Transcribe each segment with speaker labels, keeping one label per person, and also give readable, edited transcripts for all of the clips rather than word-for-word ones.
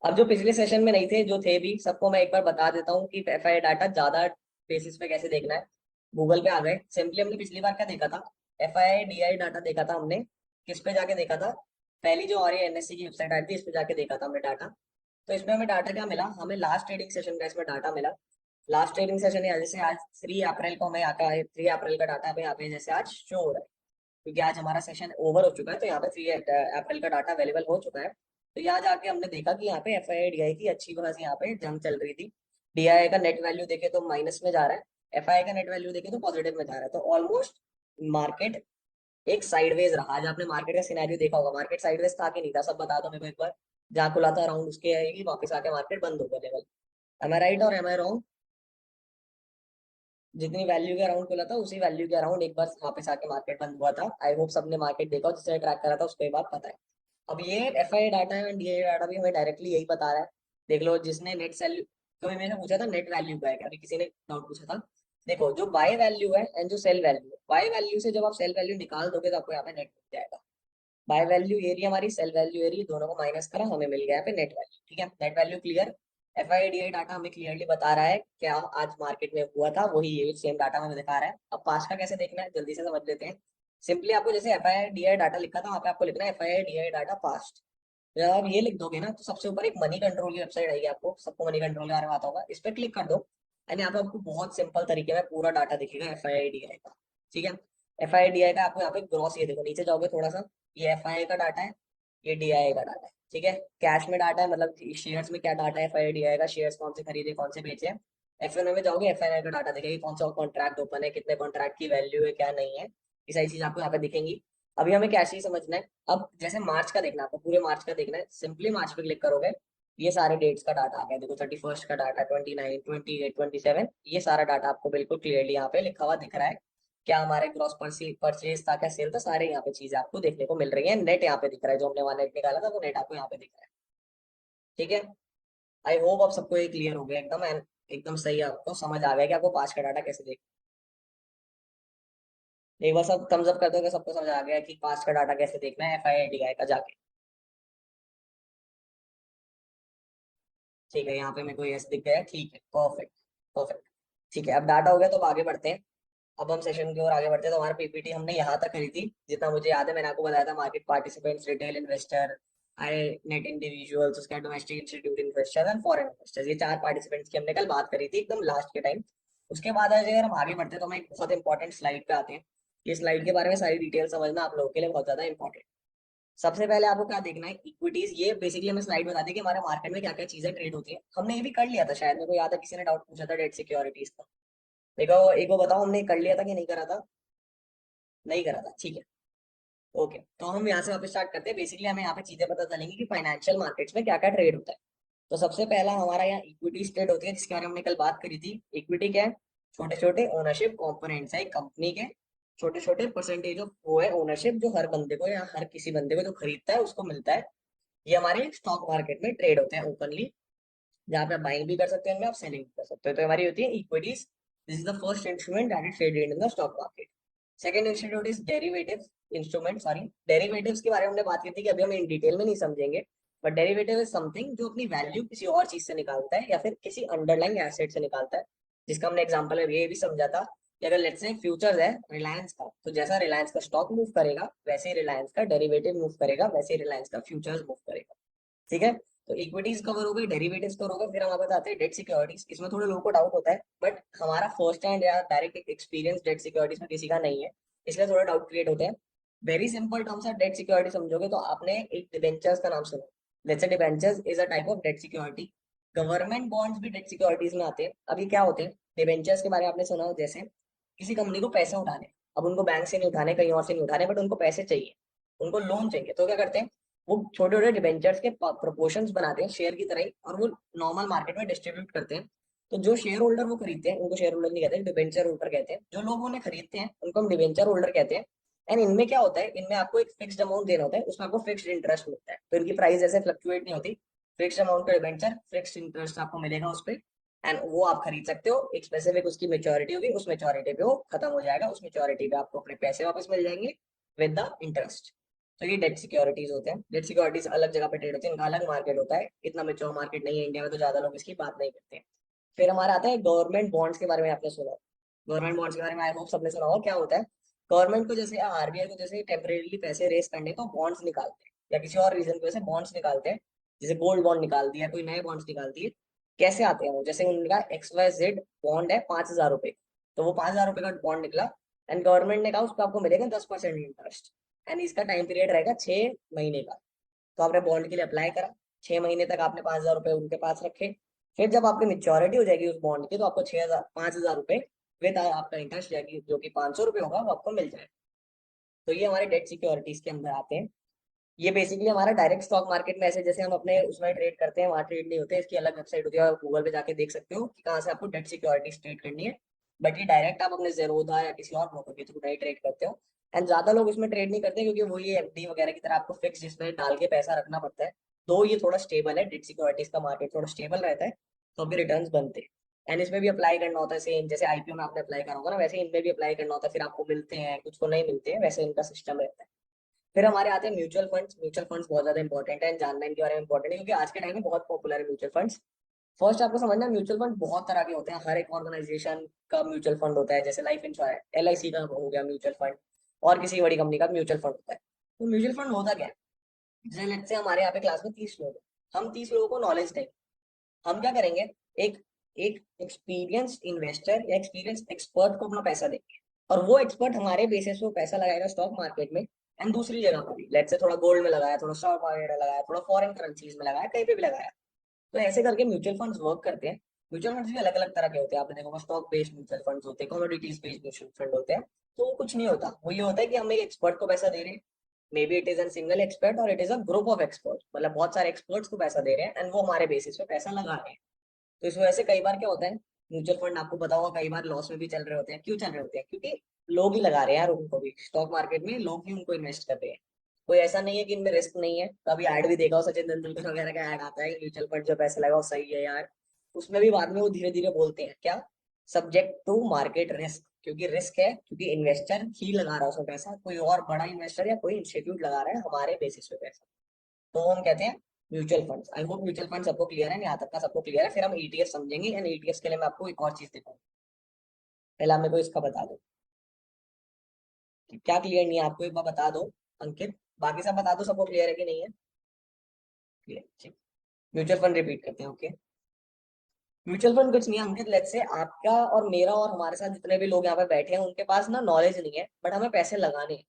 Speaker 1: अब जो पिछले सेशन में नहीं थे, जो थे भी, सबको मैं एक बार बता देता हूँ कि एफआई डाटा ज्यादा बेसिस पे कैसे देखना है। गूगल पे आ गए। सिंपली हमने पिछली बार क्या देखा था, एफआई डीआई डाटा देखा था हमने। किस पे जाके देखा था, पहली जो और एनएससी की वेबसाइट आई थी, इस पे जाके देखा था हमने डाटा। तो इसमें हमें डाटा क्या मिला, हमें लास्ट ट्रेडिंग सेशन का इसमें डाटा मिला। लास्ट ट्रेडिंग सेशन है जैसे आज 3 अप्रैल को हमें यहाँ का 3 अप्रैल का डाटा हमें यहाँ पे जैसे आज शो हो रहा है, क्योंकि आज हमारा सेशन ओवर हो चुका है, तो यहाँ पे 3 अप्रैल का डाटा अवेलेबल हो चुका है। तो यहाँ जाके हमने देखा कि यहाँ पे एफ आई डीआई की अच्छी खासी यहाँ पे जंग चल रही थी। डीआई का नेट वैल्यू देखे तो माइनस में जा रहा है, एफ आई का नेट वैल्यू देखे तो पॉजिटिव में जा रहा है। तो ऑलमोस्ट मार्केट एक साइडवेज रहा। आज आपने मार्केट का सिनेरियो देखा होगा, मार्केट साइडवेज था कि नहीं था, सब बता दो मेरे को एक बार। जहाँ खुला था अराउंड उसके आएगी, वापस आके मार्केट बंद हो गया लेवल। एम आई राइट और एम आई रॉन्ग? जितनी वैल्यू के अराउंड खुला था उसी वैल्यू के अराउंड एक बार वापस आके मार्केट बंद हुआ था। आई होप सबने मार्केट देखा हो, जिसने ट्रैक करा था उसको ये बात पता है। अब ये एफ आई डाटा है, डीआई डाटा भी हमें डायरेक्टली यही बता रहा है। देख लो, जिसने नेट सेल, कभी मैंने पूछा था नेट वैल्यू का है क्या, अभी किसी ने डाउट पूछा था। देखो, जो बाय वैल्यू है एंड जो सेल वैल्यू है, बाय वैल्यू से जब आप सेल वैल्यू निकाल दोगे तो आपको यहाँ पे नेट मिल जाएगा। बाय वैल्यू एरिया हमारी, सेल वैल्यू एरिया, दोनों को माइनस करा, हमें मिल गया यहाँ पे नेट वैल्यू। ठीक है, net value clear. F I D I data हमें क्लियरली बता रहा है क्या आज मार्केट में हुआ था, वही ये सेम डाटा हमें दिखा रहा है। अब पास्ट का कैसे देखना है जल्दी से समझ लेते हैं। सिंपली आपको जैसे F I D I data लिखा था, वहाँ पे आपको लिखना है F I D I data past. जब आप ये लिख दोगे ना, तो सबसे ऊपर एक मनी कंट्रोल की वेबसाइट आएगी, आपको सबको मनी कंट्रोल के बारे में आता होगा, इस पर क्लिक कर दो। एंड यहाँ पे आपको बहुत सिंपल तरीके में पूरा डाटा दिखेगा एफ आई डी आई का। ठीक है, एफ आई डी आई का आपको यहाँ पे ग्रॉस, ये देखो नीचे जाओगे थोड़ा सा, ये एफ आई का डाटा है, ये डी आई का डाटा है। ठीक है, कैश में डाटा है, मतलब शेयर्स में क्या डाटा है एफ आई डी आई का, शेयर्स कौन से खरीदे कौन से बेचे। एफ एन में जाओगे, एफ एन आई का डाटा दिखेगा, कौन सा कॉन्ट्रैक्ट ओपन है, कितने कॉन्ट्रैक्ट की वैल्यू है, क्या नहीं है, ये सारी चीज आपको यहाँ पे दिखेंगी। अभी हमें कैश ही समझना है। अब जैसे मार्च का देखना है आपको, पूरे मार्च का देखना है, सिंपली मार्च पे क्लिक करोगे, ये सारे डेट्स का डाटा आ गया। देखो 31 का डाटा, 29, 28, 27, ये सारा डाटा आपको बिल्कुल क्लियरली यहाँ पे लिखा हुआ दिख रहा है। क्या हमारे ग्रॉस परचेज था, क्या सेल था, सारे यहाँ पे चीजें आपको देखने को मिल रही है। नेट यहाँ पे दिख रहा है, जो हमने वहां नेट निकाला था वो नेट आपको यहाँ पे दिख रहा है। ठीक है, आई होप आप सबको ये क्लियर हो गया एकदम, एंड एकदम सही आपको समझ आ गया कि आपको पास का डाटा कैसे देख। एक बार सब थम्स अप कर दो कि सबको समझ आ गया कि पास का डाटा कैसे देखना है F I I D I का जाके। ठीक है, यहाँ पे मेरे को यस दिख गया, ठीक है, परफेक्ट परफेक्ट। ठीक है, अब डाटा हो गया तो अब आगे बढ़ते हैं। अब हम सेशन की ओर आगे बढ़ते हैं। तो हमारा पीपीटी हमने यहाँ तक करी थी, जितना मुझे याद है मैंने आपको बताया था, मार्केट पार्टिसिपेंट्स, रिटेल इन्वेस्टर, आई नेट इंडिविजुअल्स, उसका domestic institute investor and foreign investors, ये 4 पार्टिसिपेंट्स की हमने कल बात करी थी एकदम लास्ट के टाइम। उसके बाद आज अगर हम आगे बढ़ते हैं तो हम एक बहुत इंपॉर्टेंट स्लाइड पे आते हैं। ये स्लाइड के बारे में सारी डिटेल समझना आप लोगों के लिए बहुत ज्यादा इंपॉर्टेंट। सबसे पहले आपको क्या देखना है, इक्विटीज। ये बेसिकली हमें स्लाइड बताती है कि हमारे मार्केट में क्या क्या चीजें ट्रेड होती है। हमने ये भी कर लिया था शायद, मेरे को याद है किसी ने डाउट पूछा था डेट सिक्योरिटीज का। देखो एक वो बताओ, हमने कर लिया था कि नहीं करा था? नहीं करा था, ठीक है। ओके, तो हम यहाँ से वापस स्टार्ट करते हैं। बेसिकली हमें यहाँ पे चीजें पता चलेंगी कि फाइनेंशियल मार्केट्स में क्या क्या ट्रेड होता है। तो सबसे पहला हमारा यहाँ इक्विटी ट्रेड होती है, जिसके बारे में हमने कल बात करी थी। इक्विटी क्या है, छोटे छोटे ओनरशिप कॉम्पोनेंट्स है कंपनी के, छोटे छोटे परसेंटेज ऑफ वो है ओनरशिप, जो हर बंदे को या हर किसी बंदे को जो खरीदता है उसको मिलता है। ये हमारे स्टॉक मार्केट में ट्रेड होते हैं ओपनली, जहाँ पे आप बाइंग भी कर सकते हैं, आप सेलिंग भी कर सकते हो। तो हमारी होती है equities. This is the first instrument that is traded in the stock market. Second institute is derivative instrument, sorry, derivatives के बारे में हमने बात की थी कि अभी हम इन डिटेल में नहीं समझेंगे। बट डेरिवेटिव इज समथिंग जो अपनी वैल्यू किसी और चीज से निकालता है या फिर किसी अंडरलाइंग एसेट से निकालता है, जिसका हमने एग्जांपल में ये भी समझा था कि अगर लेट्स से फ्यूचर्स है रिलायंस का, तो जैसा रिलायंस का स्टॉक मूव करेगा वैसे ही रिलायंस का डेरिवेटिव मूव करेगा, वैसे ही रिलायंस का फ्यूचर्स मूव करेगा। ठीक है, तो इक्विटीज कवर हो गई, डेरिवेटिव्स कवर हो गए, फिर हम आगे बताते हैं डेट सिक्योरिटीज। इसमें थोड़े लोगों को डाउट होता है, बट हमारा फर्स्ट हैंड या डायरेक्ट एक्सपीरियंस डेट सिक्योरिटीज में किसी का नहीं है, इसलिए थोड़ा डाउट क्रिएट होते हैं। वेरी सिंपल टर्म्स है, डेट सिक्योरिटी समझोगे तो आपने एक डिबेंचर्स का नाम सुना। Let's say debentures is a type of debt security. Government bonds भी डेट सिक्योरिटीज में आते हैं। अभी क्या होते हैं, डिबेंचर्स के बारे में आपने सुना हो, जैसे किसी कंपनी को पैसे उठाने, अब उनको बैंक से नहीं उठाने, कहीं और से नहीं उठाने, बट उनको पैसे चाहिए, उनको लोन चाहिए, तो क्या करते हैं, वो छोटे छोटे डिबेंचर्स के प्रोपोर्शंस बनाते हैं शेयर की तरह ही, और वो नॉर्मल मार्केट में डिस्ट्रीब्यूट करते हैं। तो जो शेयर होल्डर वो खरीदते हैं उनको शेयर होल्डर नहीं कहते, डिबेंचर होल्डर कहते हैं। जो लोग उन्हें खरीदते हैं उनको हम डिबेंचर होल्डर कहते हैं। एंड इनमें क्या होता है, इनमें आपको एक फिक्स्ड अमाउंट देना होता है, उसमें आपको फिक्स्ड इंटरेस्ट मिलता है, तो इनकी प्राइस ऐसे फ्लक्चुएट नहीं होती। फिक्स्ड अमाउंट का डिबेंचर, फिक्स्ड इंटरेस्ट आपको मिलेगा उस पर, एंड वो आप खरीद सकते हो। एक स्पेसिफिक उसकी मेच्योरिटी होगी, उस मेच्योरिटी पे वो खत्म हो जाएगा, उस मेच्योरिटी पे आपको अपने पैसे वापस मिल जाएंगे विद द इंटरेस्ट। तो ये डेट सिक्योरिटीज होते हैं। डेट सिक्योरिटीज अलग जगह पे ट्रेड होते हैं, इनका अलग मार्केट होता है, इतना मेच्योर मार्केट नहीं है इंडिया में, तो ज्यादा लोग इसकी बात नहीं करते हैं। फिर हमारा आता है गवर्नमेंट बॉन्ड्स के बारे में, आपने सुना? गवर्नमेंट बॉन्ड्स के बारे में आई होप सबने सुना होगा। क्या होता है, गवर्नमेंट को जैसे आरबीआई को जैसे टेम्परेली पैसे रेस करने को बॉन्ड्स निकालते हैं, या किसी और रीजन की वजह से बॉन्ड्स निकालते हैं, जैसे गोल्ड बॉन्ड निकाल दिया, कोई नए बॉन्ड्स निकाल दिए। कैसे आते हैं वो, जैसे उनका XYZ बॉन्ड है 5,000 रुपए, तो वो 5,000 रुपए का बॉन्ड निकला, एंड गवर्नमेंट ने कहा उस पर आपको मिलेगा 10% इंटरेस्ट, एंड इसका टाइम पीरियड रहेगा 6 महीने का। तो आपने बॉन्ड के लिए अप्लाई करा, 6 महीने तक आपने 5,000 रुपए उनके पास रखे। फिर जब आपकी मेच्योरिटी हो जाएगी उस बॉन्ड की, तो आपको 5,000 रुपए विद आपका इंटरेस्ट जाएगी, जो कि 500 रुपये होगा, वो आपको मिल जाएगा। तो ये हमारे डेट सिक्योरिटीज के अंदर आते हैं। ये बेसिकली हमारा डायरेक्ट स्टॉक मार्केट में, ऐसे जैसे हम अपने उसमें ट्रेड करते हैं, वहाँ ट्रेड नहीं होते, इसकी अलग वेबसाइट होती है, आप गूगल पे जाके देख सकते हो कि कहाँ से आपको डेट सिक्योरिटीज ट्रेड करनी है। बट ये डायरेक्ट आप अपने जेरोधा या किसी और ब्रोकर के थ्रू नहीं ट्रेड करते हो। एंड ज्यादा लोग इसमें ट्रेड नहीं करते, क्योंकि वो ये एफडी वगैरह की तरह आपको फिक्स जिसमें डाल के पैसा रखना पड़ता है। तो ये थोड़ा स्टेबल है, डेट सिक्योरिटीज का मार्केट थोड़ा स्टेबल रहता है, तो अभी रिटर्न बनते हैं। एंड इसमें भी अप्लाई करना होता है सेम, जैसे आईपीओ में आपने अप्लाई करा होगा ना, वैसे इनमें भी अप्लाई करना होता है, फिर आपको मिलते हैं, कुछ को नहीं मिलते हैं, वैसे इनका सिस्टम रहता है। फिर हमारे आते हैं म्यूचुअल फंड्स। म्यूचुअल फंड्स बहुत ज्यादा इंपॉर्टेंट है, जानना इनके बारे में इंपॉर्टेंट है, क्योंकि आज के टाइम में बहुत पॉपुलर है म्यूचुअल फंड्स। फर्स्ट आपको समझना है, म्यूचुअल फंड बहुत तरह के होते हैं, हर एक ऑर्गेनाइजेशन का म्यूचुअल फंड होता है, जैसे लाइफ इंश्योरेंस LIC का हो गया म्यूचुअल फंड, और किसी बड़ी कंपनी का म्यूचुअल फंड होता है। तो म्यूचुअल फंड होता क्या है, जैसे लेट्स से हमारे यहाँ पे क्लास में 30 लोग हैं, हम 30 लोगों को नॉलेज देंगे। हम क्या करेंगे, एक एक एक्सपीरियंस इन्वेस्टर या एक्सपीरियंस एक्सपर्ट को अपना पैसा देंगे, और वो एक्सपर्ट हमारे बेसिस पे पैसा लगाएगा स्टॉक मार्केट में, एंड दूसरी जगह पर भी, लेट्स से थोड़ा गोल्ड में लगाया, थोड़ा स्टॉक मार्केट में लगाया, थोड़ा फॉरेन करेंसीज में लगाया, कहीं पे भी लगाया। तो ऐसे करके म्यूचुअल फंड्स वर्क करते हैं। म्यूचुअल फंड्स भी अलग अलग तरह के होते हैं, आपने देखा स्टॉक बेस्ड म्यूचुअल फंड्स होते हैं, कमोडिटीज बेस्ड म्यूचुअल फंड होते हैं। तो वो कुछ नहीं होता, वो ये होता है कि हम एक एक्सपर्ट को पैसा दे रहे हैं, may be it is a single expert और it is a group of expert, मतलब बहुत सारे एक्सपर्ट्स को पैसा दे रहे हैं, एंड वो हमारे बेसिस पे पैसा लगा रहे हैं। तो इस वजह से कई बार क्या होता है, म्यूचुअल फंड आपको पता होगा कई बार लॉस में भी चल रहे होते हैं। क्यों चल रहे होते हैं, क्योंकि लोग ही लगा रहे हैं यार उनको भी, स्टॉक मार्केट में लोग ही उनको इन्वेस्ट कर रहे हैं। कोई ऐसा नहीं है कि इनमें रिस्क नहीं है। कभी ऐड भी देखा हो, सचिन तेंदुलकर वगैरह का ऐड आता है म्यूचुअल फंड जो पैसे लगाओ सही है यार, उसमें भी बाद में वो धीरे धीरे बोलते हैं क्या, सब्जेक्ट टू मार्केट रिस्क, क्योंकि रिस्क है, क्योंकि इन्वेस्टर ही लगा रहा है उसमें पैसा, कोई और बड़ा इन्वेस्टर या कोई इंस्टीट्यूट लगा रहा है हमारे बेसिस पे पैसा। तो हम कहते हैं mutual funds. I hope mutual fund सबको क्लियर है, यहाँ तक का सबको क्लियर है। फिर हम ETF समझेंगे, एंड ETF के लिए मैं आपको एक और चीज दिखाऊंगा। पहले आप मेरे को इसका बता दो कि क्या क्लियर नहीं है आपको, एक बार बता दो अंकित, बाकी सब बता दो सबको क्लियर है कि नहीं है। क्लियर, ठीक। म्यूचुअल फंड रिपीट करते हैं, ओके। म्यूचुअल फंड कुछ नहीं है अंकित, लेट्स से आपका और मेरा और हमारे साथ जितने भी लोग यहाँ पे बैठे हैं, उनके पास ना नॉलेज नहीं है, बट हमें पैसे लगाने हैं।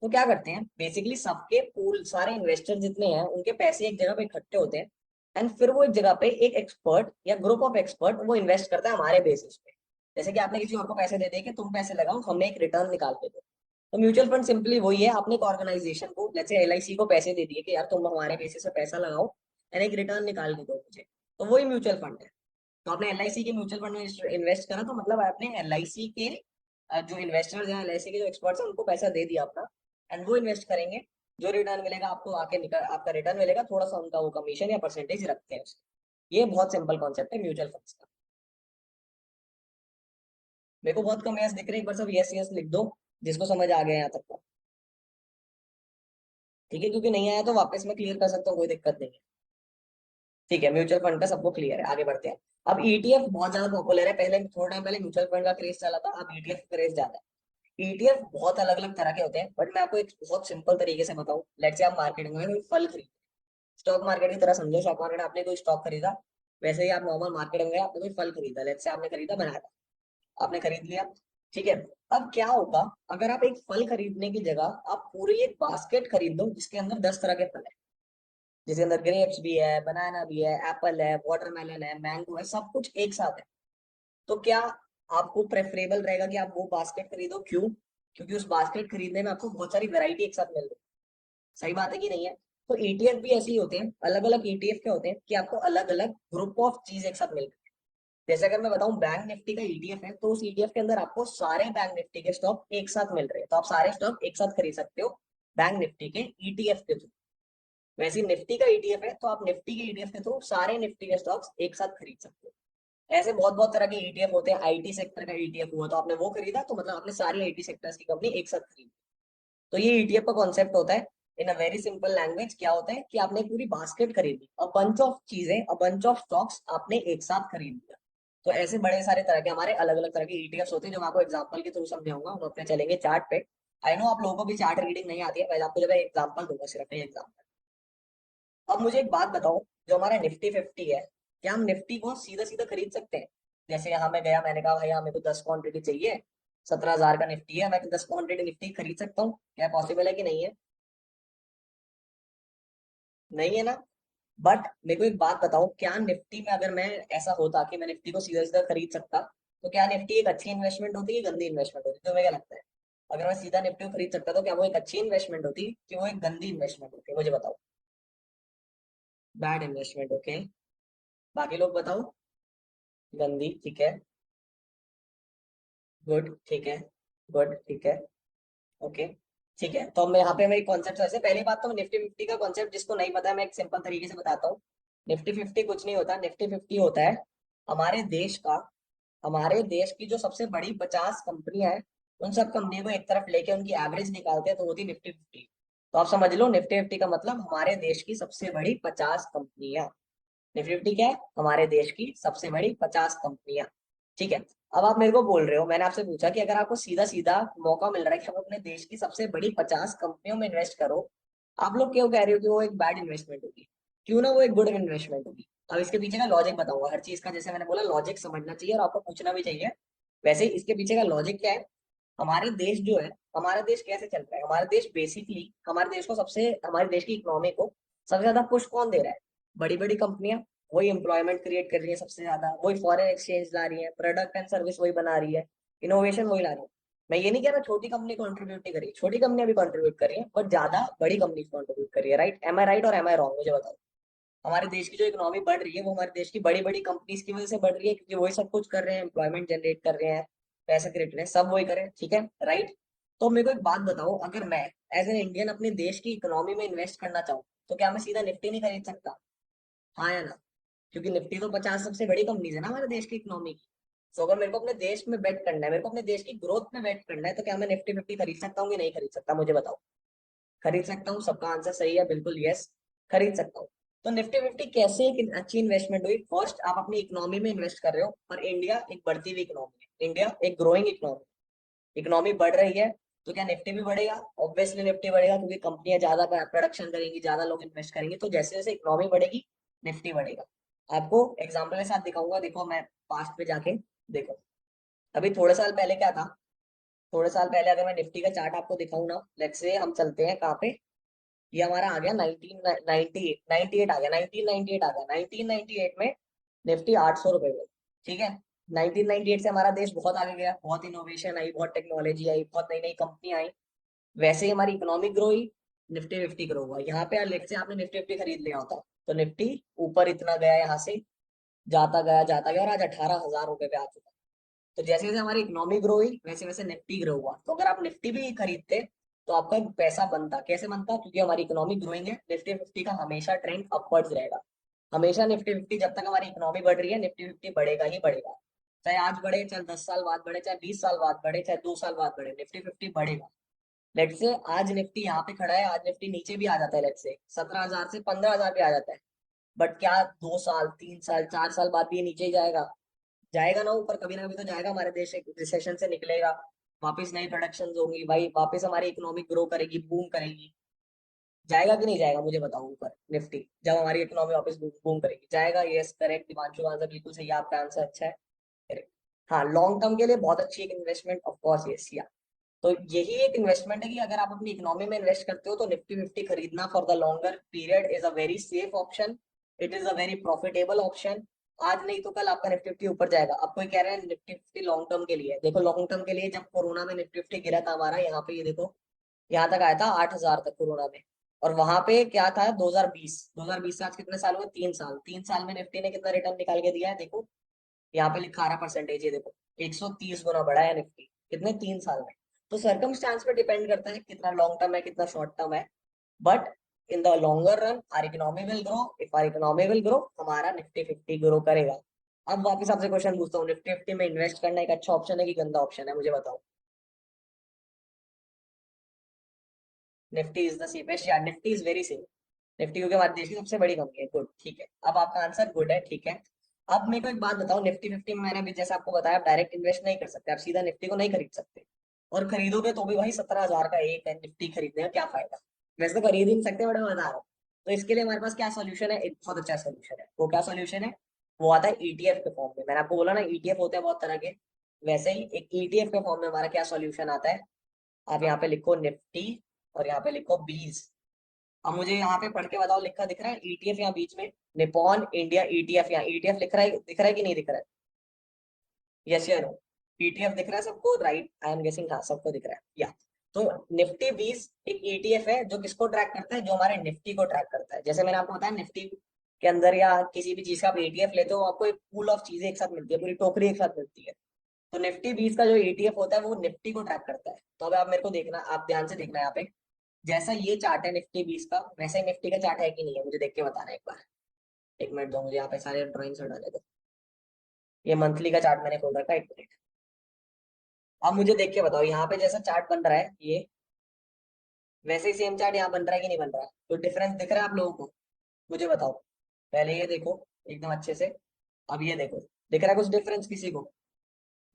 Speaker 1: तो क्या करते हैं, बेसिकली सबके पूल सारे इन्वेस्टर जितने हैं उनके पैसे एक जगह पे इकट्ठे होते हैं, एंड फिर वो एक जगह पे एक एक्सपर्ट या ग्रुप ऑफ एक्सपर्ट वो इन्वेस्ट करता है हमारे बेसिस पे। जैसे कि आपने किसी और को पैसे दे दिए कि तुम पैसे लगाओ, हमें एक रिटर्न निकाल के दो। तो म्यूचुअल फंड सिंपली वही है, आपने एक ऑर्गेनाइजेशन को, जैसे LIC को पैसे दे दिए कि यार तुम हमारे बेसिस पे पैसा लगाओ, एंड एक रिटर्न निकाल के दो मुझे, तो वही म्यूचुअल फंड है। तो आपने LIC के म्यूचुअल फंड में इन्वेस्ट करा, तो मतलब आपने LIC के जो इन्वेस्टर्स हैं, LIC के जो एक्सपर्ट्स हैं, उनको पैसा दे दिया अपना, एंड वो इन्वेस्ट करेंगे। जो रिटर्न मिलेगा आपको आके निकल, आपका रिटर्न मिलेगा, थोड़ा सा उनका वो कमीशन या परसेंटेज रखते हैं उसके। ये बहुत सिंपल कॉन्सेप्ट है म्यूचुअल फंड्स का। मेरे को बहुत कम यस दिख रहे हैं, एक बार सब यस यस लिख दो जिसको समझ आ गया यहाँ तक का। ठीक है, क्योंकि नहीं आया तो वापस मैं क्लियर कर सकता हूँ, कोई दिक्कत नहीं है। ठीक है, म्यूचुअल फंड का सबको क्लियर है, आगे बढ़ते हैं। अब ETF बहुत ज्यादा पॉपुलर है, पहले थोड़ा टाइम पहले म्यूचुअल फंड का क्रेज चला था, अब ETF का क्रेज ज्यादा है। ETF बहुत अलग अलग तरह के होते हैं, बट मैं आपको एक बहुत सिंपल तरीके से बताऊं, लेट्स से आप मार्केट में कोई फल खरीद, स्टॉक मार्केट की तरह समझो, स्टॉक मार्केट आपने कोई स्टॉक खरीदा, वैसे ही आप नॉर्मल मार्केट में गए, आपने कोई फल खरीदा, लेट्स से आपने खरीदा बनाना, आपने खरीद लिया। ठीक है, अब क्या होगा, अगर आप एक फल खरीदने की जगह आप पूरी एक बास्केट खरीद दो जिसके अंदर 10 तरह के फल है, जिसके अंदर ग्रेप्स भी है, बनाना भी है, एप्पल है, वाटरमेलन है, मैंगो है, सब कुछ एक साथ है, तो क्या आपको प्रेफरेबल रहेगा कि आप वो बास्केट खरीदो? क्यों? क्योंकि उस बास्केट खरीदने में आपको बहुत सारी वैरायटी एक साथ मिल रही है। सही बात है कि नहीं है? तो ETF भी ऐसे ही होते हैं, अलग अलग ETF क्या होते हैं कि आपको अलग अलग ग्रुप ऑफ चीज एक साथ मिल रही है। जैसे अगर मैं बताऊं बैंक निफ्टी का ETF है, तो उस ETF के अंदर आपको सारे बैंक निफ्टी के स्टॉक एक साथ मिल रहे हैं, तो आप सारे स्टॉक एक साथ खरीद सकते हो बैंक निफ्टी के ETF के थ्रू। वैसे निफ्टी का ETF है, तो आप निफ्टी के ETF के थ्रू सारे निफ्टी के स्टॉक्स एक साथ खरीद सकते हो। ऐसे बहुत बहुत तरह के ETF होते हैं, IT सेक्टर का ETF हुआ तो आपने वो खरीदा, तो मतलब आपने सारी IT सेक्टर्स की कंपनी एक साथ खरीदी। तो ये ETF का कॉन्सेप्ट होता है। इन अ वेरी सिंपल लैंग्वेज क्या होता है कि आपने एक पूरी बास्केट खरीदी, अ बंच ऑफ चीजें, अ बंच ऑफ स्टॉक्स आपने एक साथ खरीद लिया। तो ऐसे बड़े सारे तरह के हमारे अलग अलग तरह के ईटीएफ्स होते हैं, जो मैं आपको एग्जांपल के थ्रू समझाऊंगा। हम अपने चलेंगे चार्ट पे। आई नो आप लोगों को भी चार्ट रीडिंग नहीं आती है, पहले आपको जब एग्जांपल दूंगा, सिर्फ एक एग्जांपल। अब मुझे एक बात बताओ, जो हमारा निफ्टी 50 है, क्या हम निफ्टी को सीधा सीधा खरीद सकते हैं? जैसे यहाँ मैं गया, मैंने कहा भैया मेरे को 10 क्वांटिटी चाहिए, 17,000 का निफ्टी है, मैं 10 क्वांटिटी निफ्टी खरीद सकता हूँ? क्या पॉसिबल है कि नहीं है? नहीं है ना। बट मेरे को एक बात बताओ, क्या निफ्टी में अगर मैं, ऐसा होता कि मैं निफ्टी को सीधा सीधा खरीद सकता, तो क्या निफ्टी एक अच्छी इन्वेस्टमेंट होती है, गंदी इन्वेस्टमेंट होती है? तुम्हें क्या लगता है? अगर मैं सीधा निफ्टी को खरीद सकता तो क्या वो एक अच्छी इन्वेस्टमेंट होती कि वो एक गंदी इन्वेस्टमेंट होती? मुझे बताओ। Bad investment, okay. बाकी लोग बताओ। गंदी, ठीक है। गुड, ठीक है। गुड, ठीक है। ओके। ठीक है, तो मैं यहाँ पे मेरी कॉन्सेप्ट वैसे, पहली बात तो निफ्टी फिफ्टी का कॉन्सेप्ट जिसको नहीं पता है, मैं एक सिंपल तरीके से बताता हूँ। निफ्टी फिफ्टी कुछ नहीं होता, निफ्टी फिफ्टी होता है हमारे देश का, हमारे देश की जो सबसे बड़ी 50 कंपनियां हैं, उन सब कंपनियों को एक तरफ लेके उनकी एवरेज निकालते हैं, तो होती निफ्टी फिफ्टी। तो आप समझ लो, निफ्टी फिफ्टी का मतलब हमारे देश की सबसे बड़ी 50 कंपनियां। निफ्टी फिफ्टी क्या है? हमारे देश की सबसे बड़ी 50 कंपनियां। ठीक है। अब आप मेरे को बोल रहे हो, मैंने आपसे पूछा कि अगर आपको सीधा सीधा मौका मिल रहा है कि आप अपने देश की सबसे बड़ी 50 कंपनियों में इन्वेस्ट करो, आप लोग क्यों कह रहे हो कि वो एक बैड इन्वेस्टमेंट होगी? क्यों ना वो एक गुड इन्वेस्टमेंट होगी? अब इसके पीछे का लॉजिक बताऊंगा हर चीज का, जैसे मैंने बोला लॉजिक समझना चाहिए और आपको पूछना भी चाहिए। वैसे ही इसके पीछे का लॉजिक क्या है? हमारे देश जो है, हमारा देश कैसे चल रहा है? हमारा देश बेसिकली, हमारे देश को सबसे, हमारे देश की इकोनॉमी को सबसे ज्यादा पुश कौन दे रहा है? बड़ी बड़ी कंपनियां। वही एम्प्लॉयमेंट क्रिएट कर रही है सबसे ज्यादा, वही फॉरेन एक्सचेंज ला रही है, प्रोडक्ट एंड सर्विस वही बना रही है, इनोवेशन वही ला रही है। मैं ये नहीं कह रहा छोटी कंपनी कंट्रीब्यूट नहीं करी, छोटी कंपनियां भी कंट्रीब्यूट कर रही है, बट ज्यादा बड़ी कंपनी कंट्रीब्यूट कर रही है। राइट? एम आई राइट और एम आई रॉन्ग? मुझे बताओ। हमारे देश की जो इकोनॉमी बढ़ रही है, वो हमारे देश की बड़ी बड़ी कंपनीज की वजह से बढ़ रही है, क्योंकि वही सब कुछ कर रहे हैं, एम्प्लॉयमेंट जनरेट कर रहे हैं, पैसे क्रिएट कर रहे हैं, सब वही करें, ठीक है। राइट? तो मेरे को एक बात बताओ, अगर मैं एज एन इंडियन अपने देश की इकोनॉमी में इन्वेस्ट करना चाहूँ, तो क्या मैं सीधा निफ्टी नहीं खरीद सकता? हाँ या ना? क्योंकि निफ्टी तो 50 सबसे बड़ी कंपनीज है ना हमारे देश की इकोनॉमी की। तो अगर मेरे को अपने देश में बेट करना है, मेरे को अपने देश की ग्रोथ में बेट करना है, तो क्या मैं निफ्टी फिफ्टी खरीद सकता हूँ कि नहीं खरीद सकता? मुझे बताओ। खरीद सकता हूँ, सबका आंसर सही है, बिल्कुल यस, खरीद सकता हूँ। तो निफ्टी फिफ्टी कैसे एक अच्छी इन्वेस्टमेंट हुई? फर्स्ट, आप अपनी इकोनॉमी में इन्वेस्ट कर रहे हो, और इंडिया एक बढ़ती हुई इकोनॉमी है, इंडिया एक ग्रोइंग इकोनॉमी, इकोनॉमी बढ़ रही है। तो क्या निफ्टी भी बढ़ेगा? ऑब्वियसली निफ्टी बढ़ेगा, क्योंकि कंपनियां ज्यादा प्रोडक्शन करेंगी, ज्यादा लोग इन्वेस्ट करेंगे, तो जैसे जैसे इकोनॉमी बढ़ेगी, निफ्टी बढ़ेगा। आपको एग्जाम्पल के साथ दिखाऊंगा, देखो मैं पास्ट पे जाके, देखो अभी थोड़े साल पहले क्या था। थोड़े साल पहले अगर मैं निफ्टी का चार्ट आपको दिखाऊं ना, लेट्स से हम चलते हैं कहाँ पे, ये हमारा आ गया 1998 आ गया, 1998 आ गया, 1998 में निफ्टी 800 रुपए में। ठीक है। 1998 से हमारा देश बहुत आगे गया, बहुत इनोवेशन आई, बहुत टेक्नोलॉजी आई, बहुत नई नई कंपनी आई, वैसे ही हमारी इकोनॉमी ग्रो हुई, निफ्टी फिफ्टी ग्रो हुआ। यहाँ पे लेट से आपने निफ्टी फिफ्टी खरीद लिया होता, तो निफ्टी ऊपर इतना गया, यहाँ से जाता गया और आज 18,000 रुपए पे आ चुका। तो जैसे जैसे हमारी इकोनॉमी ग्रो हुई, वैसे वैसे निफ्टी ग्रो हुआ। तो अगर आप निफ्टी भी खरीदते, तो आपका पैसा बनता, कैसे बनता? क्योंकि हमारी इकोनॉमी ग्रोइंग है, निफ्टी फिफ्टी का हमेशा ट्रेंड अपवर्ड्स रहेगा। हमेशा निफ्टी फिफ्टी, जब तक हमारी इकोनॉमी बढ़ रही है, निफ्टी फिफ्टी बढ़ेगा ही बढ़ेगा। चाहे आज बढ़े, चाहे 10 साल बाद बढ़े, चाहे 20 साल बाद बढ़े, चाहे 2 साल बाद बढ़े, निफ्टी फिफ्टी बढ़ेगा। लेट से आज निफ्टी यहाँ पे खड़ा है, आज निफ्टी नीचे भी आ जाता है, लेट से 17,000 से 15,000 पे आ जाता है, बट क्या 2 साल, 3 साल, 4 साल बाद भी ये नीचे ही जाएगा? जाएगा ना ऊपर, कभी ना कभी तो जाएगा। हमारे देश एक रिसेशन से निकलेगा, वापस नई प्रोडक्शन होंगी भाई, वापस हमारी इकोनॉमी ग्रो करेगी, बूम करेगी। जाएगा कि नहीं जाएगा? मुझे बताओ ऊपर निफ्टी, जब हमारी इकोनॉमी वापस बूम करेगी, जाएगा? यस, करेक्ट दिवांशु, आंसर बिल्कुल सही है, आपका आंसर अच्छा है, करेक्ट। हाँ, लॉन्ग टर्म के लिए बहुत अच्छी एक इन्वेस्टमेंट, ऑफ कोर्स, यस या। तो यही एक इन्वेस्टमेंट है कि अगर आप अपनी इकोनॉमी में इन्वेस्ट करते हो, तो निफ्टी फिफ्टी खरीदना for the longer period is a very safe option, it is a very profitable option. आज नहीं तो कल आपका निफ्टी फिफ्टी ऊपर जाएगा। अब कोई कह रहे हैं निफ्टी फिफ्टी लॉन्ग टर्म के लिए, देखो लॉन्ग टर्म के लिए, जब कोरोना में निफ्टी फिफ्टी गिरा था हमारा, यहाँ पे ये देखो, यहाँ तक आया था 8,000 तक कोरोना में। और वहां पे क्या था, 2020 से आज कितने साल हुए? 3 साल। 3 साल में निफ्टी ने कितना रिटर्न निकाल के दिया है? देखो यहाँ पे लिखा आ रहा परसेंटेज, ये देखो 130 गुना बढ़ा है निफ्टी, कितने? 3 साल में। तो सर्कमस्टांस पे डिपेंड करता है कितना लॉन्ग टर्म है, कितना शॉर्ट टर्म है। But in the longer run our economy will grow, if our economy will grow, हमारा निफ्टी फिफ्टी ग्रो करेगा। अब वापस आपसे क्वेश्चन पूछता हूँ, निफ्टी फिफ्टी में इन्वेस्ट करना एक अच्छा ऑप्शन है कि गंदा ऑप्शन है? मुझे बताओ। निफ्टी इज द सेफेस्ट, या Nifty is very safe. Nifty क्योंकि हमारे देश की सबसे बड़ी कंपनी है। गुड, ठीक है, अब आपका आंसर गुड है, ठीक है। अब मेरे को एक बात बताओ, निफ्टी फिफ्टी में मैंने अभी जैसे आपको बताया, आप डायरेक्ट इन्वेस्ट नहीं कर सकते, आप सीधा निफ्टी को नहीं खरीद सकते। और खरीदोगे तो भी भाई 17,000 का एक है, निफ्टी खरीदने का क्या फायदा। वैसे तो खरीद ही नहीं सकते, बड़ा बता रहा हूँ। तो इसके लिए हमारे पास क्या सोल्यूशन है, एक बहुत अच्छा सोल्यूशन है। वो क्या सोल्यूशन है, वो आता है ईटीएफ के फॉर्म में। मैंने आपको बोला ना ईटीएफ होते हैं बहुत तरह के, वैसे ही एक ईटीएफ के फॉर्म में हमारा क्या सोल्यूशन आता है। आप यहाँ पे लिखो निफ्टी और यहाँ पे लिखो बीस। अब मुझे यहाँ पे पढ़ के बताओ, लिखा दिख रहा है ईटीएफ यहाँ बीच में, निपॉन इंडिया ईटीएफ, यहाँ ईटीएफ लिख रहा है, दिख रहा है कि नहीं दिख रहा है, यस या नो। ईटीएफ दिख रहा है सबको, राइट, आई एम गेसिंग, हाँ सबको दिख रहा है या। तो निफ्टी बीस एक ईटीएफ है जो किसको ट्रैक करता है, जो हमारे निफ्टी को ट्रैक करता है। जैसे मैंने आपको बताया निफ्टी के अंदर या किसी भी चीज का आप ईटीएफ लेते हो, आपको एक पूल ऑफ चीजें एक साथ मिलती है, पूरी टोकरी एक साथ मिलती है। तो निफ्टी बीस का जो ईटीएफ होता है वो निफ्टी को ट्रैक करता है। तो अब आप मेरे को देखना, आप ध्यान से देखना यहाँ पे, जैसा ये चार्ट है निफ्टी बीस का, वैसा ही निफ्टी का चार्ट है कि नहीं है, मुझे देख के बताना एक बार। एक मिनट दो मुझे, यहाँ पे सारे ड्रॉइंग्स हटाने दो। ये मंथली का चार्ट मैंने खोल रखा है, एक मिनट। अब मुझे देख के बताओ, यहाँ पे जैसा चार्ट बन रहा है ये, वैसे ही सेम चार्ट यहाँ बन रहा है कि नहीं बन रहा है, तो डिफरेंस दिख रहा है आप लोगों को, मुझे बताओ। पहले ये देखो एकदम अच्छे से, अब ये देखो, दिख रहा है कुछ डिफरेंस किसी को।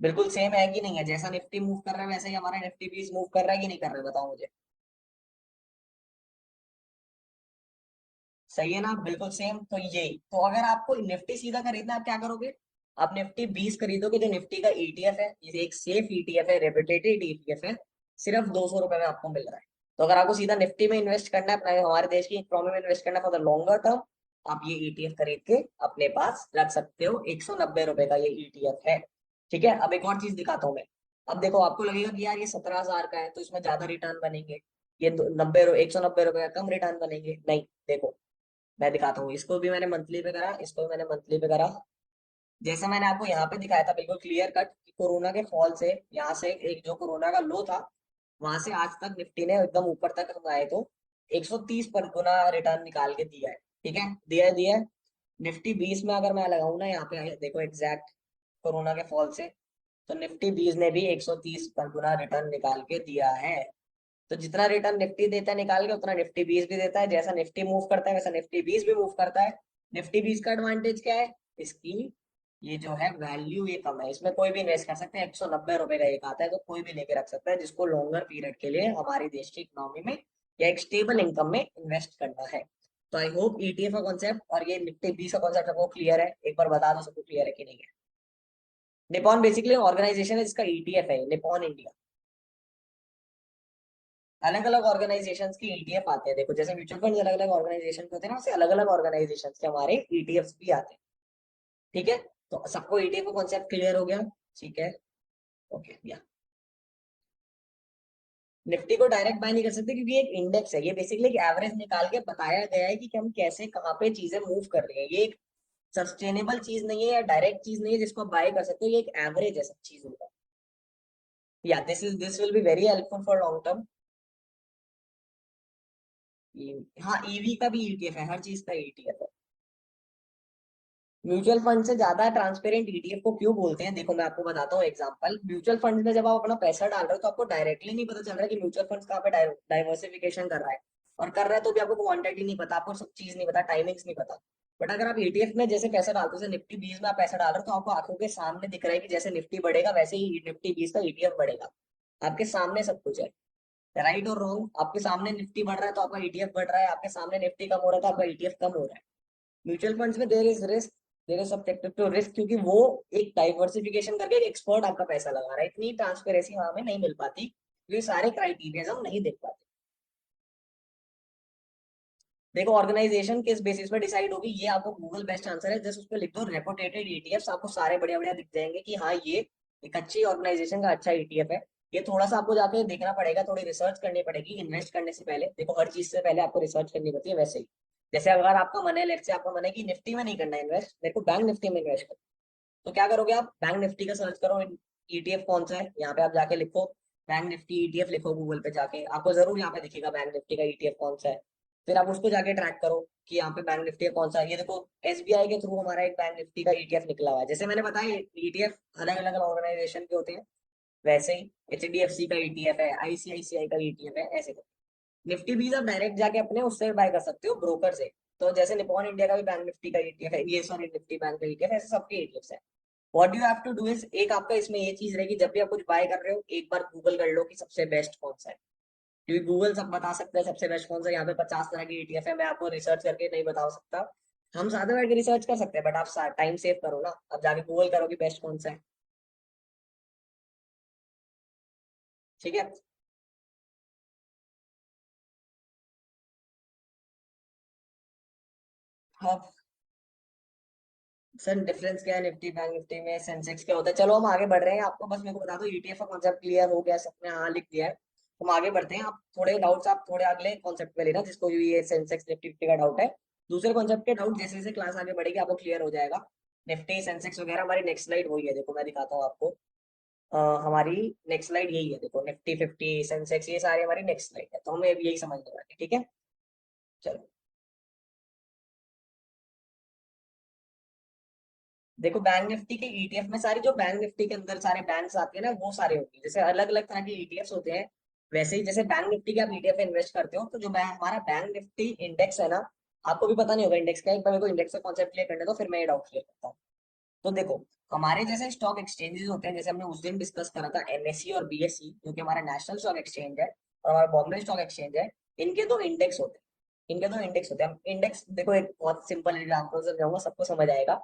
Speaker 1: बिल्कुल सेम है कि नहीं है, जैसा निफ्टी मूव कर रहा है वैसे ही हमारा निफ्टी बीस मूव कर रहा है कि नहीं कर रहा है, बताओ मुझे। सही है ना, बिल्कुल सेम। तो यही, तो अगर आपको निफ्टी सीधा खरीदना है, आप क्या करोगे, आप निफ्टी बीस खरीदोगे, जो निफ्टी का ईटीएफ है, ये एक सेफ ईटीएफ है, रेपुटेटेड ईटीएफ है, सिर्फ 200 रुपए में आपको मिल रहा है। तो अगर आपको सीधा निफ्टी में इन्वेस्ट करना है, अपना हमारे देश की इकोनॉमी में इन्वेस्ट करना है फॉर द लॉन्गर टर्म, आप ये ईटीएफ खरीद के अपने पास रख सकते हो। 190 रुपए का ये ईटीएफ है, ठीक है। अब एक और चीज दिखाता हूँ मैं। अब देखो, आपको लगेगा कि यार ये 17,000 का है तो इसमें ज्यादा रिटर्न बनेंगे, ये 190 रुपए का कम रिटर्न बनेंगे, नहीं। देखो मैं दिखाता हूँ, इसको भी मैंने मंथली पे करा, इसको भी मैंने मंथली पे करा। जैसे मैंने आपको यहाँ पे दिखाया था बिल्कुल क्लियर कट, कोरोना के फॉल से, यहाँ से एक जो कोरोना का लो था, वहां से आज तक निफ्टी ने एकदम ऊपर तक हम आए तो 130 पर गुना रिटर्न निकाल के दिया है, ठीक है, दिया है। निफ्टी बीस में अगर मैं लगाऊं ना, यहाँ पे देखो एग्जैक्ट कोरोना के फॉल से, तो निफ्टी बीस ने भी 130 पर गुना रिटर्न निकाल के दिया है। तो जितना रिटर्न निफ्टी देता है निकाल के, उतना निफ्टी बीस भी देता है। जैसा निफ्टी मूव करता है वैसा निफ्टी बीस भी मूव करता है। निफ्टी बीस का एडवांटेज क्या है, इसकी ये जो है वैल्यू ये कम है, इसमें कोई भी इन्वेस्ट कर सकते हैं। 190 रुपए का एक आता है, तो कोई भी लेके रख सकता है जिसको लॉन्गर पीरियड के लिए हमारे देश की इकोनॉमी में या एक स्टेबल इनकम में इन्वेस्ट करना है। तो आई होप ईटीएफ का कॉन्सेप्ट और ये निफ्टी बीस का कॉन्सेप्ट सबको क्लियर है। एक बार बता दो सबको क्लियर है कि नहीं है। निपॉन बेसिकली ऑर्गेनाइजेशन है जिसका ईटीएफ है, निपॉन इंडिया। अलग अलग ऑर्गेनाइजेशंस की ईटीएफ आते हैं, देखो जैसे म्यूचुअल फंड अलग अलग ऑर्गेनाइजेशन के होते हैं ना, वैसे अलग अलग ऑर्गेनाइजेशन के हमारे ईटीएफ भी आते हैं, ठीक है। तो सबको ईटीएफ का कॉन्सेप्ट क्लियर हो गया, ठीक है, ओके या। निफ्टी को डायरेक्ट बाय नहीं कर सकते क्योंकि ये एक इंडेक्स है, ये बेसिकली एक एवरेज निकाल के बताया गया है कि हम कैसे कहाँ पे चीजें मूव कर रही हैं। ये एक सस्टेनेबल चीज नहीं है या डायरेक्ट चीज नहीं है जिसको आप बाय कर सकते हो, ये एक एवरेज है सब चीजों का। या this will be very helpful for long term. हाँ, ईवी का भी ईटीएफ है, हर चीज का ईटीएफ है। म्यूचुअल फंड से ज्यादा ट्रांसपेरेंट ईटीएफ को क्यों बोलते हैं, देखो मैं आपको बताता हूँ एग्जांपल। म्यूचुअल फंड में जब आप अपना पैसा डाल रहे हो तो आपको डायरेक्टली नहीं पता चल रहा है कि म्यूचुअल फंड कहाँ पे डाइवर्सिफिकेशन कर रहा है, और कर रहा है तो भी आपको क्वांटिटी नहीं पता, आपको सब चीज नहीं पता, टाइमिंग्स नहीं पता। बट अगर आप ईटीएफ में जैसे पैसा डालते हो, जैसे निफ्टी बीस में आप पैसा डाल रहे हो, तो आपको आंखों के सामने दिख रहा है कि जैसे निफ्टी बढ़ेगा वैसे ही निफ्टी बीस का ईटीएफ बढ़ेगा। आपके सामने सब कुछ है, राइट और रॉन्ग। आपके सामने निफ्टी बढ़ रहा है तो आपका ईटीएफ बढ़ रहा है, आपके सामने निफ्टी कम हो रहा है तो आपका ईटीएफ कम हो रहा है। म्यूचुअल फंड्स में there is risk, there is subjected to risk, क्योंकि वो एक डाइवर्सिफिकेशन करके एक एक्सपर्ट आपका पैसा लगा रहा है। इतनी ट्रांसपेरेंसी वहां में नहीं मिल पाती क्योंकि सारे क्राइटेरिया हम नहीं देख पाते। देखो ऑर्गेनाइजेशन किस बेसिस पे डिसाइड होगी, ये आपको गूगल बेस्ट आंसर है, जस्ट उस पर लिख दो रेपुटेटेड ईटीएफ, आपको सारे बढ़िया बढ़िया दिख जाएंगे कि हाँ ये एक अच्छी ऑर्गेनाइजेशन का अच्छा ईटीएफ है। ये थोड़ा सा आपको जाके देखना पड़ेगा, थोड़ी रिसर्च करनी पड़ेगी इन्वेस्ट करने से पहले। देखो हर चीज से पहले आपको रिसर्च करनी पड़ती है, वैसे ही जैसे अगर आपका मन है, लेट्स से आपका मन है कि निफ्टी में नहीं करना इन्वेस्ट, मेरे को बैंक निफ्टी में इन्वेस्ट करना, तो क्या करोगे आप, बैंक निफ्टी का सर्च करो, ईटीएफ कौन सा है, यहाँ पे आप जाके लिखो बैंक निफ्टी ईटीएफ, लिखो गूगल पे जाके, आपको जरूर यहाँ पे दिखेगा बैंक निफ्टी का ईटीएफ कौन सा है। फिर आप उसको जाके ट्रैक करो कि यहाँ पे बैंक निफ्टी कौन सा है। ये देखो एसबीआई के थ्रू हमारा एक बैंक निफ्टी का ईटीएफ निकला हुआ है। जैसे मैंने बताया ईटीएफ अलग अलग ऑर्गेनाइजेशन के होते हैं, वैसे ही एचडीएफसी का ईटीएफ है, आईसीआईसीआई का ईटीएफ है, ऐसे करके। निफ्टी बीज आप डायरेक्ट जाके अपने उससे बाय कर सकते हो, ब्रोकर से। तो जैसे निपॉन इंडिया का भी बैंक निफ्टी का ETF है, ये सॉरी निफ्टी बैंक का ETF है, ऐसे सबके ETFs है। What you have to do is, एक आपका इसमें ये चीज रहेगी, जब भी आप कुछ बाय कर रहे हो एक बार गूगल कर लो कि सबसे बेस्ट कौन सा है, क्योंकि गूगल सब बता सकता है सबसे बेस्ट कौन सा। यहाँ पे 50 तरह की ETF है, मैं आपको रिसर्च करके नहीं बता सकता। हम साथ में बैठ के रिसर्च कर सकते हैं, बट आप टाइम सेव करो ना, अब जाके गूगल करो कि बेस्ट कौन सा है। ठीक है। हाँ सर, डिफरेंस क्या है निफ्टी बैंक निफ्टी में, सेंसेक्स क्या होता है? चलो हम आगे बढ़ रहे हैं, आपको बस मेरे को बता दो ETF का कॉन्सेप्ट क्लियर हो गया सबने? हाँ लिख दिया है। हम आगे बढ़ते हैं, आप थोड़े डाउट्स आप थोड़े अगले कॉन्सेप्ट पे लेना, जिसको भी ये सेंसेक्स निफ्टी निफ्टी का डाउट है। दूसरे कॉन्सेप्ट के डाउट जैसे जैसे क्लास आगे बढ़ेगी आपको क्लियर हो जाएगा। निफ्टी सेंसेक्स वगैरह हमारी नेक्स्ट स्लाइड वही है, देखो मैं दिखाता हूँ आपको। हमारी नेक्स्ट स्लाइड यही है, देखो निफ्टी 50 सेंसेक्स ये सारी हमारी नेक्स्ट स्लाइड है, तो हमें अब यही समझने वाले हैं, ठीक है। चलो देखो, बैंक निफ्टी के ETF में सारी जो बैंक निफ्टी के अंदर सारे बैंक्स आते हैं ना, वो सारे होते हैं। जैसे अलग अलग तरह के ETFs होते हैं, वैसे ही जैसे बैंक निफ्टी के आप ETF में इन्वेस्ट करते हो, तो जो बैंक हमारा बैंक निफ्टी इंडेक्स है ना, आपको भी पता नहीं होगा इंडेक्स क्या है, एक बार मेरे को इंडेक्स का कॉन्सेप्ट क्लियर करने दो, फिर मैं ये डाउट क्लियर करता हूँ। तो देखो, हमारे जैसे स्टॉक एक्सचेंजेस होते हैं, जैसे हमने उस दिन डिस्कस करा था NSE और BSE, जो कि हमारा नेशनल स्टॉक एक्सचेंज है, और हमारा बॉम्बे स्टॉक एक्सचेंज है। इनके दो इंडेक्स होते हैं, इनके दो इंडेक्स होते हैं। इंडेक्स देखो, एक बहुत सिंपल एग्जाम्पल समझाऊंगा, सबको समझ आएगा।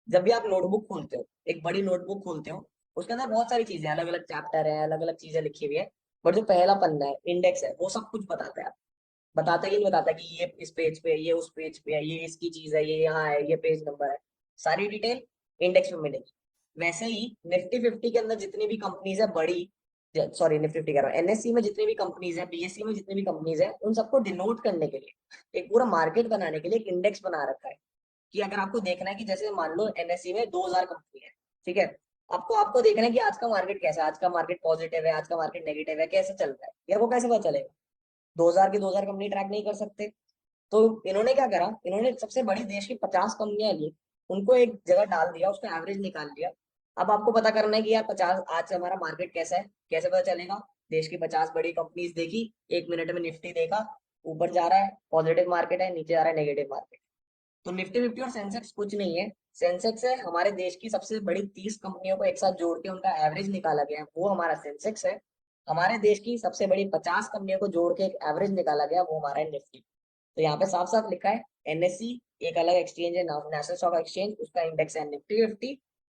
Speaker 1: जब भी आप नोटबुक खोलते हो, एक बड़ी नोटबुक खोलते हो, उसके अंदर बहुत सारी चीजें, अलग अलग चैप्टर है, अलग अलग चीजें लिखी हुई है। बट जो पहला पन्ना है, इंडेक्स है, वो सब कुछ बताता है। बताता ही नहीं बताता कि ये इस पेज पे है, ये उस पेज पे है, ये इसकी चीज है, ये यहाँ है, ये पेज नंबर है। सारी डिटेल इंडेक्स में मिलेगी। वैसे ही निफ्टी 50 के अंदर जितनी भी कंपनीज है बड़ी, सॉरी निफ्टी 50 कह रहा हूँ, NSE में जितनी भी कंपनीज है, BSE में जितनी भी कंपनीज है, उन सबको डिनोट करने के लिए, एक पूरा मार्केट बनाने के लिए एक इंडेक्स बना रखा है। कि अगर आपको देखना है कि जैसे मान लो NSE में 2000 कंपनी है, ठीक है, आपको आपको देखना है कि आज का मार्केट कैसा है, आज का मार्केट पॉजिटिव है, आज का मार्केट नेगेटिव है, कैसे चल रहा है, यार वो कैसे पता चलेगा? 2000 की 2000 कंपनी ट्रैक नहीं कर सकते। तो इन्होंने क्या करा, इन्होंने सबसे बड़ी देश की 50 कंपनियां ली, उनको एक जगह डाल दिया, उसका एवरेज निकाल लिया। अब आपको पता करना है कि यार 50 आज से हमारा मार्केट कैसा है, कैसे पता चलेगा? देश की 50 बड़ी कंपनीज देखी, 1 मिनट में निफ्टी देखा, ऊपर जा रहा है पॉजिटिव मार्केट है, नीचे जा रहा है नेगेटिव मार्केट। तो निफ्टी 50 और सेंसेक्स कुछ नहीं है। सेंसेक्स है हमारे देश की सबसे बड़ी 30 कंपनियों को एक साथ जोड़ के उनका एवरेज निकाला गया है, वो हमारा सेंसेक्स है। हमारे देश की सबसे बड़ी 50 कंपनियों को जोड़ के एक एवरेज निकाला गया, वो हमारा है निफ्टी। तो यहाँ पे साफ साफ लिखा है, NSE एक अलग एक्सचेंज है, नेशनल स्टॉक एक्सचेंज, उसका इंडेक्स है निफ्टी 50।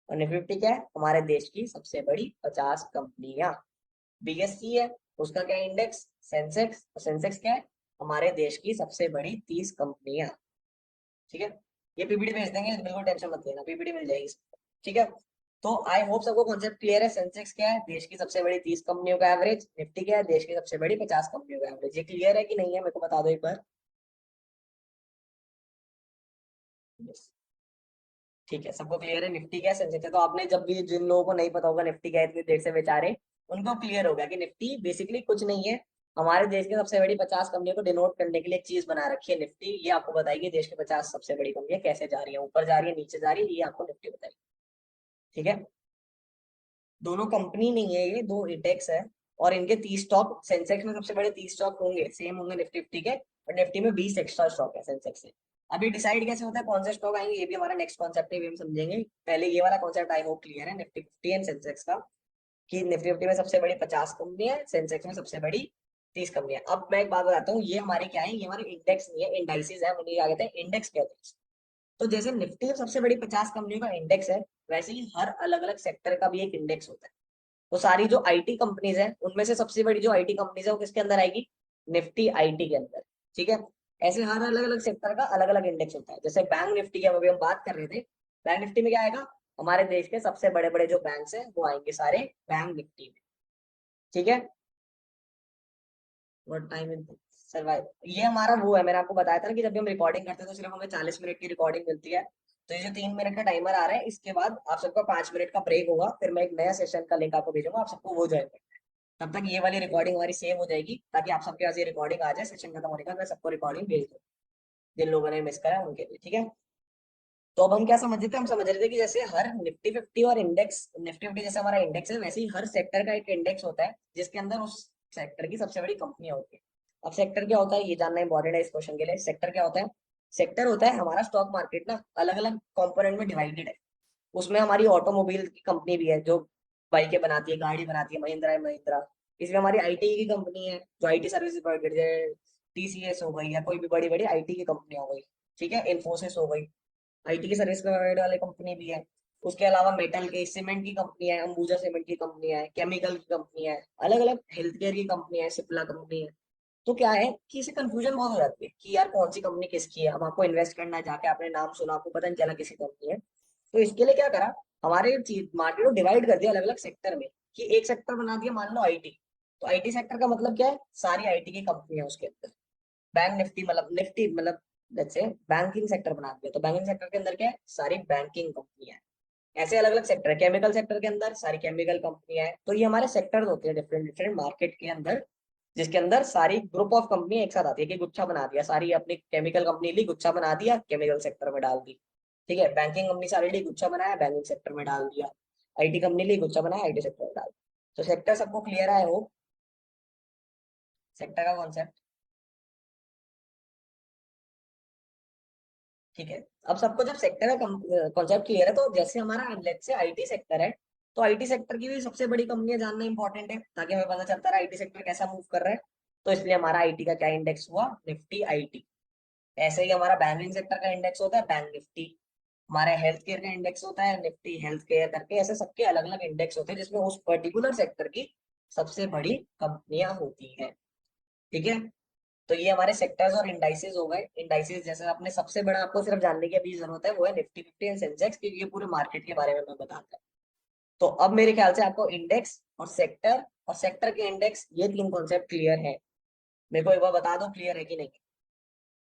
Speaker 1: और निफ्टी 50 क्या है? हमारे देश की सबसे बड़ी 50 कंपनियां। BSE है, उसका क्या इंडेक्स? सेंसेक्स। सेंसेक्स क्या है? हमारे देश की सबसे बड़ी 30 कंपनियां। ठीक है। ये PPT भेज देंगे, बिल्कुल टेंशन मत लेना, PPT मिल जाएगी इसको। ठीक है। तो आई होप सबको कॉन्सेप्ट क्लियर है। सेंसेक्स क्या है? देश की सबसे बड़ी 30 कंपनियों का एवरेज। निफ्टी क्या है? देश की सबसे बड़ी 50 कंपनियों का एवरेज। ये क्लियर है कि नहीं है, मेरे को बता दो एक बार। Yes. ठीक है, सबको क्लियर है निफ्टी क्या है, सेंसेक्स है? तो आपने जब भी, जिन लोगों को नहीं पता होगा निफ्टी क्या है, इतनी देर से बेचारे, उनको क्लियर हो गया कि निफ्टी बेसिकली कुछ नहीं है। हमारे देश की सबसे बड़ी 50 कंपनियों को डिनोट करने के लिए एक चीज बना रखी है निफ्टी। ये आपको बताएगी देश की 50 सबसे बड़ी कंपनियां कैसे जा रही है, ऊपर जा रही है, नीचे जा रही है, ये आपको निफ्टी बताएगी। ठीक है। दोनों कंपनी नहीं है, ये दो इंडेक्स है। और इनके 30 स्टॉक, सेंसेक्स में सबसे बड़े 30 स्टॉक होंगे, सेम होंगे निफ्टी 50 के, और निफ्टी में 20 एक्स्ट्रा स्टॉक है सेंसेक्स से। अभी डिसाइड कैसे होता है कौन से स्टॉक आएंगे, ये भी हमारा नेक्स्ट कॉन्सेप्ट है, ये भी हम समझेंगे। पहले ये वाला कॉन्सेप्ट आई होप क्लियर है निफ्टी 50 एंड सेंसेक्स का, कि निफ्टी 50 में सबसे बड़ी 50 कंपनियां है, सेंसेक्स में सबसे बड़ी 30 कंपनियां। अब मैं एक बात बताता हूँ, ये हमारे क्या है, ये हमारे इंडेक्स नहीं है, इंडाइसिस है, उन्हें क्या कहते हैं, इंडेक्स कहते हैं। तो जैसे निफ्टी सबसे बड़ी 50 कंपनियों का इंडेक्स है, वैसे ही हर अलग अलग सेक्टर का भी एक इंडेक्स होता है। तो सारी जो IT कंपनीज है, उनमें से सबसे बड़ी जो IT कंपनीज है वो किसके अंदर आएगी? निफ्टी IT के अंदर। ठीक है। ऐसे हर अलग अलग सेक्टर का अलग अलग इंडेक्स होता है। जैसे बैंक निफ्टी की अभी हम बात कर रहे थे, बैंक निफ्टी में क्या आएगा? हमारे देश के सबसे बड़े बड़े जो बैंक्स हैं वो आएंगे सारे बैंक निफ्टी में। ठीक है। व्हाट टाइम इज सर्वाइव, ये हमारा वो है, मैंने आपको बताया था ना कि जब भी हम रिकॉर्डिंग करते हैं तो सिर्फ हमें 40 मिनट की रिकॉर्डिंग मिलती है। तो ये जो 3 मिनट का टाइमर आ रहा है, इसके बाद आप सबका 5 मिनट का ब्रेक होगा, फिर मैं एक नया सेशन का लिंक आपको भेजूंगा, आप सबको वो ज्वाइन करना है। तब तक ये वाली रिकॉर्डिंग हमारी सेव हो जाएगी, ताकि आप सबके पास ये रिकॉर्डिंग आ जाए, सेशन खत्म होने का मैं सबको रिकॉर्डिंग भेज दूँ, जिन लोगों ने मिस करा है उनके लिए। ठीक है। तो अब हम क्या समझ रहे थे, हम समझ रहे थे कि जैसे हर निफ्टी 50 और इंडेक्स, निफ्टी 50 जैसे हमारा इंडेक्स है, वैसे ही हर सेक्टर का एक इंडेक्स होता है, जिसके अंदर उस सेक्टर की सबसे बड़ी कंपनियां होती है। अब सेक्टर क्या होता है ये जानना इंपॉर्टेंट है इस क्वेश्चन के लिए। सेक्टर क्या होता है? सेक्टर होता है हमारा स्टॉक मार्केट ना अलग अलग कंपोनेंट में डिवाइडेड है। उसमें हमारी ऑटोमोबाइल की कंपनी भी है जो बाइकें बनाती है, गाड़ी बनाती है, महिंद्रा है महिंद्रा। इसमें हमारी आईटी की कंपनी है जो आईटी सर्विस प्रोवाइडर है, टीसीएस हो गई या कोई भी बड़ी बड़ी आईटी की कंपनी हो गई। ठीक है, इन्फोसिस हो गई, आईटी की सर्विस प्रोवाइडर वाली कंपनी भी है। उसके अलावा मेटल के सीमेंट की कंपनी है, अंबुजा सीमेंट की कंपनी है, केमिकल की कंपनी है, अलग अलग हेल्थ केयर की कंपनी है, सिप्ला कंपनी है। तो क्या है कि इसे कंफ्यूजन बहुत हो जाती है कि यार कौन सी कंपनी किसकी है। अब आपको इन्वेस्ट करना है, जाके आपने नाम सुना, आपको पता नहीं चला किसी कंपनी है। तो इसके लिए क्या करा, हमारे मार्केट को डिवाइड कर दिया अलग अलग सेक्टर में। कि एक सेक्टर बना दिया मान लो आईटी। तो आईटी सेक्टर का मतलब क्या है, सारी आईटी की कंपनी है उसके अंदर। बैंक निफ्टी मतलब निफ्टी मतलब जैसे बैंकिंग सेक्टर बना दिया, तो बैंकिंग सेक्टर के अंदर क्या है, सारी बैंकिंग कंपनी है। ऐसे अलग अलग सेक्टर है, केमिकल सेक्टर के अंदर सारी केमिकल कंपनियां है। तो ये हमारे सेक्टर्स होते हैं डिफरेंट डिफरेंट मार्केट के अंदर, जिसके अंदर सारी ग्रुप ऑफ कंपनी एक साथ आती है। कि गुच्छा बना दिया, सारी अपनी केमिकल कंपनी ली, गुच्छा बना दिया, केमिकल सेक्टर में डाल दी। ठीक है, बैंकिंग कंपनी सारी ली, गुच्छा बनाया, बैंकिंग सेक्टर में डाल दिया। आईटी कंपनी ली, गुच्छा बनाया, आईटी सेक्टर में डाल दिया। तो सेक्टर सबको क्लियर है वो, सेक्टर का कॉन्सेप्ट। ठीक है, अब सबको जब सेक्टर का कॉन्सेप्ट क्लियर है, तो जैसे हमारा लेट्स से आईटी सेक्टर है, तो आईटी सेक्टर की भी सबसे बड़ी कंपनियां जानना इंपॉर्टेंट है, ताकि हमें पता चलता है आईटी सेक्टर कैसा मूव कर रहा है। तो इसलिए हमारा आईटी का क्या इंडेक्स हुआ, निफ्टी आईटी। ऐसे ही हमारा बैंकिंग सेक्टर का इंडेक्स होता है बैंक निफ्टी। हमारे हेल्थ केयर का इंडेक्स होता है निफ्टी हेल्थ केयर करके। ऐसे सबके अलग अलग इंडेक्स होते हैं जिसमें उस पर्टिकुलर सेक्टर की सबसे बड़ी कंपनियां होती हैं। ठीक है, तो ये हमारे सेक्टर्स और इंडाइसेस हो गए। इंडाइसेस जैसे अपने सबसे बड़ा आपको सिर्फ जानने की अभी जरूरत है वो है निफ्टी फिफ्टी एंड सेंसेक्स, क्योंकि ये पूरे मार्केट के बारे में मैं बताता है। तो अब मेरे ख्याल से आपको इंडेक्स और सेक्टर के इंडेक्स ये तीन कॉन्सेप्ट क्लियर है। मेरे को एक बार बता दो क्लियर है कि नहीं।